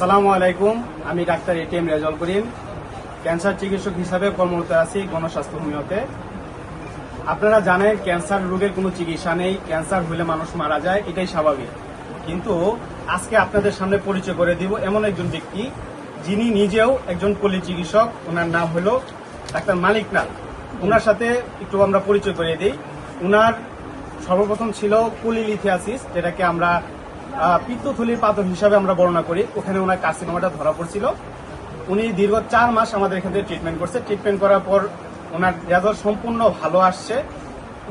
আসসালামু আলাইকুম। আমি doctor ATM Rezaul Karim, cancer চিকিৎসক হিসাবে কর্মরত আছি গণস্বাস্থ্য হোমিওতে। আপনারা জানেন ক্যান্সার রোগের কোনো চিকিৎসা নেই, ক্যান্সার হলে মানুষ মারা যায়, এটাই স্বাভাবিক। কিন্তু আজকে আপনাদের সামনে পরিচয় করে দিব এমন একজন ব্যক্তি যিনি নিজেও একজন পল্লী চিকিৎসক। ওনার নাম হলো ডাক্তার মালিক নাথ। ওনার সাথে একটু আমরা পরিচয় করে দিই। ওনার সর্বপ্রথম ছিল কোলিলিথিয়াসিস, যেটাকে আমরা পিত্তথলির পাথর হিসাবে আমরা বর্ণনা করি। ওখানে ওনার কার্সিনোমাটা ধরা পড়ছিল। উনি দীর্ঘ 4 মাস আমাদের এখান থেকে ট্রিটমেন্ট করছে। ট্রিটমেন্ট করার পর ওনার রেজাল্ট সম্পূর্ণ ভালো আসছে।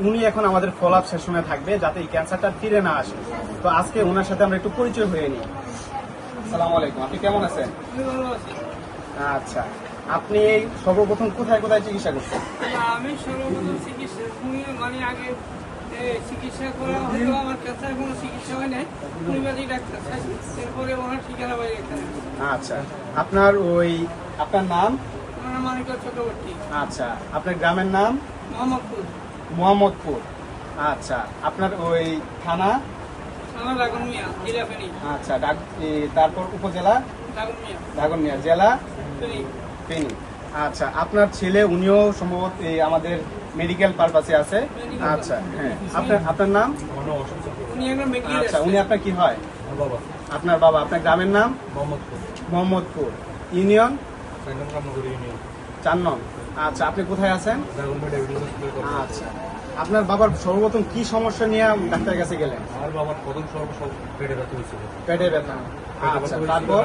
উনি এখন আমাদের ফলো আপ সেশনে থাকবে যাতে এই ক্যান্সারটা ফিরে না আসে। তো আজকে ওনার সাথে আমরা একটু পরিচয় হয়ে নিই। আসসালামু আলাইকুম, আপনি কেমন আছেন? আচ্ছা, আপনি এই সর্বপ্রথম কোথায় কোথায় চিকিৎসা করছেন? আমি সর্বপ্রথম চিকিৎসা মানে আগে চিকিৎসা করা হলো, আমার ক্যান্সার কোনো চিকিৎসা হয় নাই, হোমিওপ্যাথি ডাক্তার এরপরে ওনার ঠিকানা বাড়ি এখানে। আচ্ছা, আপনার নাম? ওনার মানিক চক্রবর্তী। আচ্ছা, আপনার গ্রামের নাম? মোহাম্মদপুর। মোহাম্মদপুর। আচ্ছা, আপনার ওই থানা? থানা দাগনমিয়া, জেলা ফেনী। আচ্ছা, তারপর উপজেলা? দাগনমিয়া। জেলা? ফেনী। আচ্ছা, আপনার ছেলে উনিও সম্ভবত আমাদের মেডিকেল পারপাসে আছে। আচ্ছা, হ্যাঁ, আপনার নাম? আচ্ছা, উনি আপনার কি হয়? আপনার বাবা। আপনার গ্রামের নাম? মোহাম্মদপুর। ইউনিয়ন? 4 নং। আচ্ছা, আপনি কোথায় আছেন? আচ্ছা, আপনার বাবার সর্বপ্রথম কি সমস্যা নিয়ে ডাক্তারের কাছে গেলেন? আমার বাবার প্রথম পেটে ব্যথা হয়েছিল। পেটে ব্যথা। আচ্ছা, তারপর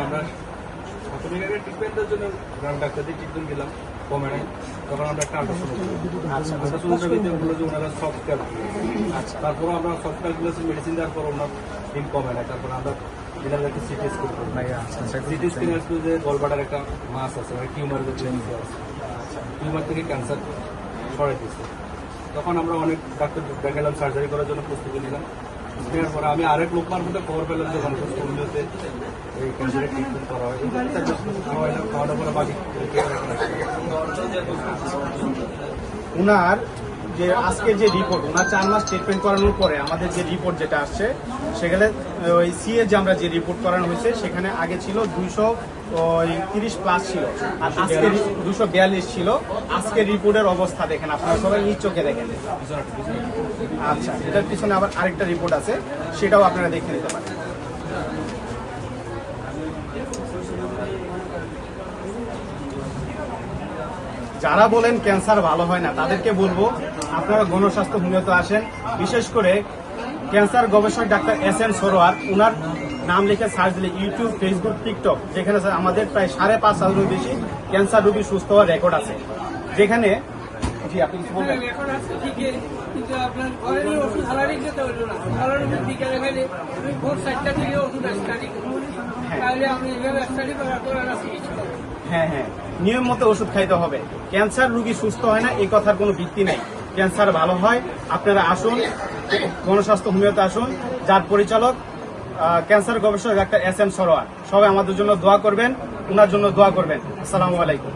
প্রাথমিক আগে ট্রিটমেন্টের জন্য গ্রাম ডাক্তার দিয়ে ট্রিটমেন্ট গেলাম, কমে নাই। তখন আমরা একটা আল্ট্রাসাউন্ড বললো যে ওনারা সফট ক্যাল। আচ্ছা, তারপর আমরা সফট ক্যালকুলেশন মেডিসিন দেওয়ার পর ওনার দিন কমে নাই। তারপর আমরা দিলাম একটা সিটি স্ক্যান করবো। সিটি স্ক্যান আসলে যে গলবাটার একটা মাস আছে, মানে টিউমার আছে, টিউমার থেকে ক্যান্সার সরাই দিচ্ছে। তখন আমরা অনেক ডাক্তার দেখালাম, সার্জারি করার জন্য প্রস্তুতি নিলাম। নেওয়ার পরে আমি আরেক লোক মারফতে খবর পেলাম যে গণস্বাস্থ্য হোমিওতে এই ক্যান্সারের ট্রিটমেন্ট করা হয়। খাওয়া দাওয়া বাকি উনার যে আজকে যে রিপোর্ট, ওনার 4 মাস ট্রিটমেন্ট করানোর পরে আমাদের যে রিপোর্ট যেটা আসছে, সেখানে ওই সিএ যে আমরা যে রিপোর্ট করানো হয়েছে সেখানে আগে ছিল 230 প্লাস ছিল, আর আজকে 242 ছিল। আজকে রিপোর্টের অবস্থা দেখেন, আপনারা সবাই নিজ চোখে দেখেন। আচ্ছা, এটার পিছনে আবার আরেকটা রিপোর্ট আছে, সেটাও আপনারা দেখে নিতে পারেন। যারা বলেন ক্যান্সার ভালো হয় না, তাদেরকে বলবো আপনারা গণস্বাস্থ্য হোমিওতে আসেন। বিশেষ করে ক্যান্সার গবেষক ডাক্তার এস.এন. সরোয়ার, ওনার নাম লিখে সার্চ দিলে ইউটিউব, ফেসবুক, টিকটক, যেখানে আমাদের প্রায় 5,500 বেশি ক্যান্সার রোগী সুস্থ হওয়ার রেকর্ড আছে। যেখানে জি, আপনি কিছু বলবেন? রেকর্ড আছে ঠিকই, কিন্তু আপনার ঘরের ওষুধ হালারি খেতে হইল না। ঘরের ওষুধ বিকালে খাইলে আমি ভোর 4টা থেকে ওষুধ স্টাডি করবো, তাহলে আপনি এভাবে স্টাডি করার আছে কিছু। হ্যাঁ হ্যাঁ, নিয়ম মতো ওষুধ খাইতে হবে। ক্যান্সার রোগী সুস্থ হয় না এই কথার কোনো ভিত্তি নেই, ক্যান্সার ভালো হয়। আপনারা আসুন, গণস্বাস্থ্য হোমিওতে আসুন, যার পরিচালক ক্যান্সার গবেষক ডাক্তার এস.এন. সরোয়ার। সবাই আমাদের জন্য দোয়া করবেন, ওনার জন্য দোয়া করবেন। আসসালামু আলাইকুম।